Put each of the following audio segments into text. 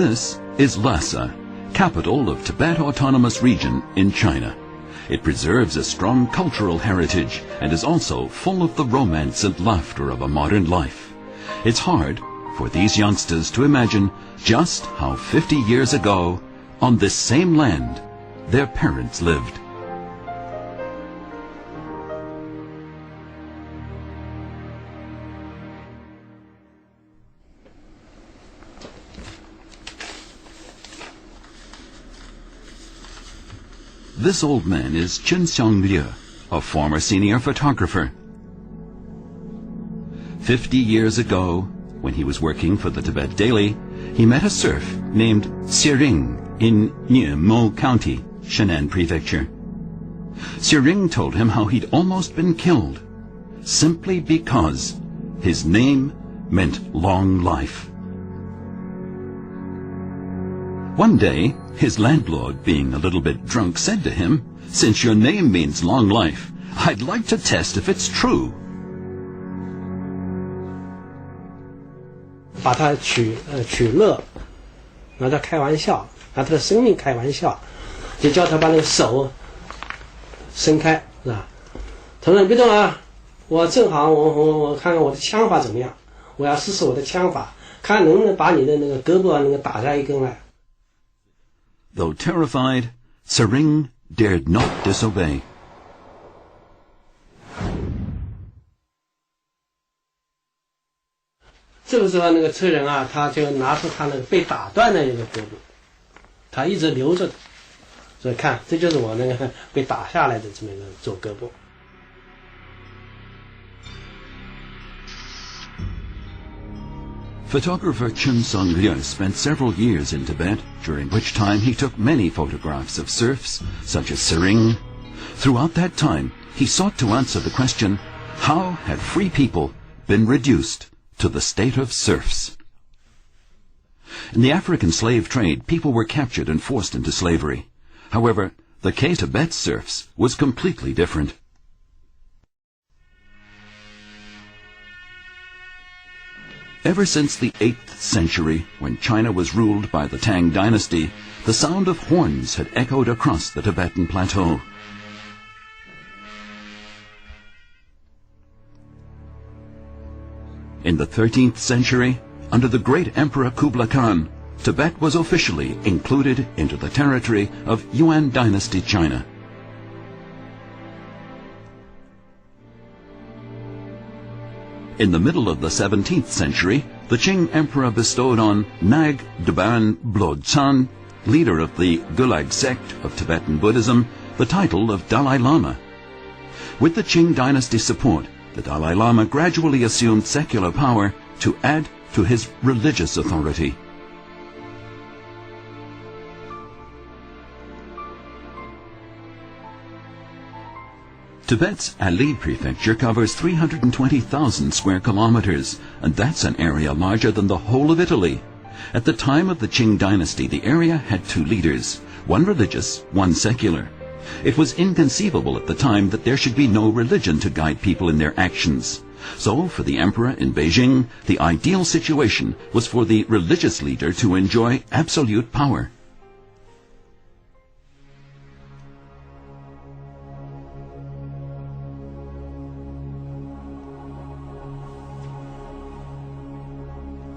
This is Lhasa, capital of Tibet Autonomous Region in China. It preserves a strong cultural heritage and is also full of the romance and laughter of a modern life. It's hard for these youngsters to imagine just how 50 years ago, on this same land, their parents lived. This old man is Chen Xiangliu, a former senior photographer. 50 years ago, when he was working for the Tibet Daily, he met a serf named Xiring in Niemo County, Shenan Prefecture. Xiring told him how he'd almost been killed, simply because his name meant long life. One day, his landlord, being a little bit drunk, said to him, "Since your name means long life, I'd like to test if it's true." 把他取乐，拿他开玩笑，拿他的生命开玩笑，就叫他把那个手伸开，是吧？他说：“你别动啊，我正好我看看我的枪法怎么样，我要试试我的枪法，看能不能把你的那个胳膊能够打下一根来。” Though terrified, Xiring dared not disobey. 这个时候，那个车人啊，他就拿出他那个被打断的一个胳膊，他一直留着，所以看，这就是我那个被打下来的这么一个左胳膊。Photographer Chen Xiangliu spent several years in Tibet, during which time he took many photographs of serfs, such as Xiring. Throughout that time, he sought to answer the question, how had free people been reduced to the state of serfs? In the African slave trade, people were captured and forced into slavery. However, the case of Tibet's serfs was completely different. Ever since the 8th century, when China was ruled by the Tang dynasty, the sound of horns had echoed across the Tibetan plateau. In the 13th century, under the great Emperor Kublai Khan, Tibet was officially included into the territory of Yuan dynasty China. In the middle of the 17th century, the Qing Emperor bestowed on Nag Daban Blodsan, leader of the Gulag sect of Tibetan Buddhism, the title of Dalai Lama. With the Qing dynasty's support, the Dalai Lama gradually assumed secular power to add to his religious authority. Tibet's Ali prefecture covers 320,000 square kilometers, and that's an area larger than the whole of Italy. At the time of the Qing dynasty, the area had two leaders, one religious, one secular. It was inconceivable at the time that there should be no religion to guide people in their actions. So, for the emperor in Beijing, the ideal situation was for the religious leader to enjoy absolute power.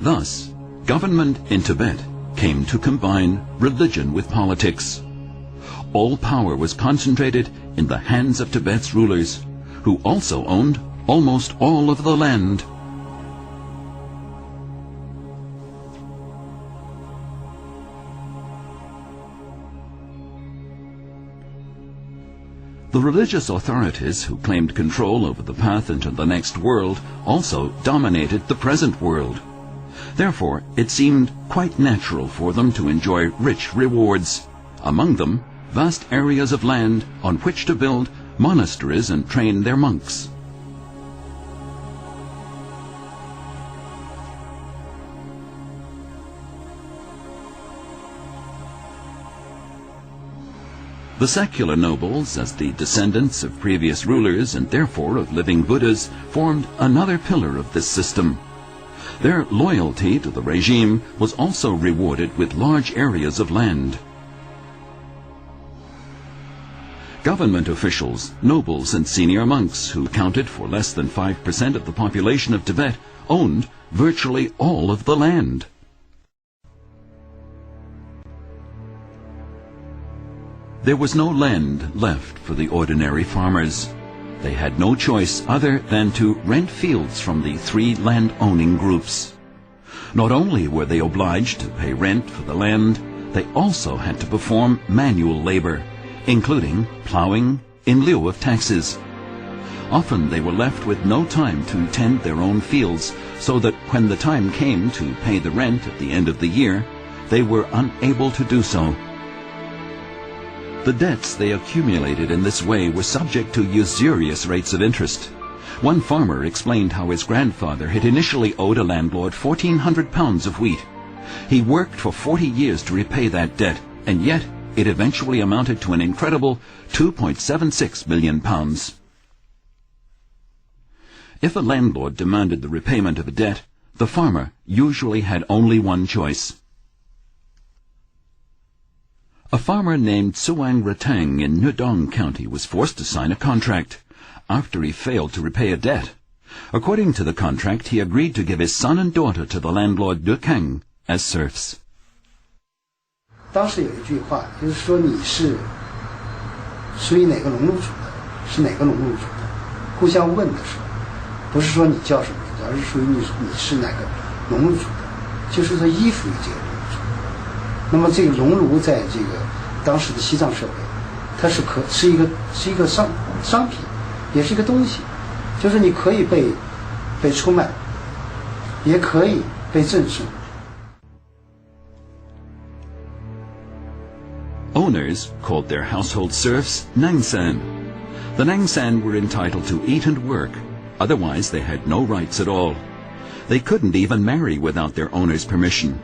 Thus, government in Tibet came to combine religion with politics. All power was concentrated in the hands of Tibet's rulers, who also owned almost all of the land. The religious authorities who claimed control over the path into the next world also dominated the present world. Therefore, it seemed quite natural for them to enjoy rich rewards, among them vast areas of land on which to build monasteries and train their monks. The secular nobles, as the descendants of previous rulers and therefore of living Buddhas, formed another pillar of this system. Their loyalty to the regime was also rewarded with large areas of land. Government officials, nobles and senior monks, who counted for less than 5% of the population of Tibet, owned virtually all of the land. There was no land left for the ordinary farmers. They had no choice other than to rent fields from the three land-owning groups. Not only were they obliged to pay rent for the land, they also had to perform manual labor, including plowing in lieu of taxes. Often they were left with no time to tend their own fields, so that when the time came to pay the rent at the end of the year, they were unable to do so. The debts they accumulated in this way were subject to usurious rates of interest. One farmer explained how his grandfather had initially owed a landlord £1,400 of wheat. He worked for 40 years to repay that debt, and yet it eventually amounted to an incredible £2.76 million. If a landlord demanded the repayment of a debt, the farmer usually had only one choice. A farmer named Suang Ratang in Nudong County was forced to sign a contract after he failed to repay a debt. According to the contract, he agreed to give his son and daughter to the landlord Dukang as serfs. 当时有一句话，就是说你是属于哪个农奴族的，是哪个农奴族的，互相问的时候，不是说你叫什么名字，而是属于你是哪个农奴族的，就是说依附于这个农奴族。那么这个熔炉在这个当时的西藏社会，它是一个商品，也是一个东西，就是你可以被出卖，也可以被赠送。Owners called their household serfs Nangsan. The Nangsan were entitled to eat and work, otherwise they had no rights at all. They couldn't even marry without their owner's permission.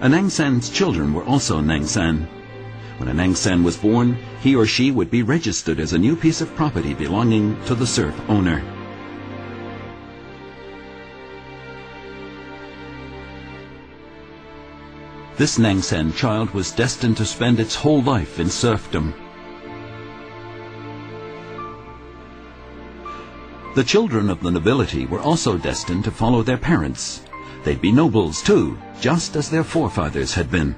A Nangsan's children were also Nangsan. When a Nangsan was born, he or she would be registered as a new piece of property belonging to the serf owner. This Nangsan child was destined to spend its whole life in serfdom. The children of the nobility were also destined to follow their parents. They'd be nobles too, just as their forefathers had been.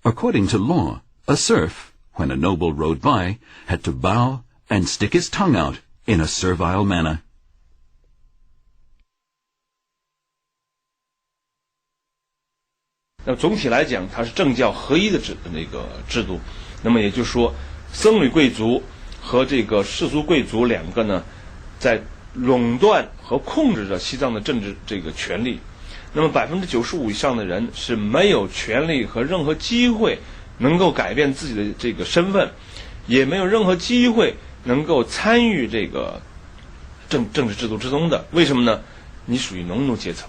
According to law, a serf, when a noble rode by, had to bow and stick his tongue out in a servile manner. 那么总体来讲，它是政教合一的那个制度。那么也就是说，僧侣贵族和这个世俗贵族两个呢，在垄断和控制着西藏的政治这个权利。那么95%以上的人是没有权利和任何机会能够改变自己的这个身份，也没有任何机会能够参与这个政治制度之中的。为什么呢？你属于农奴阶层。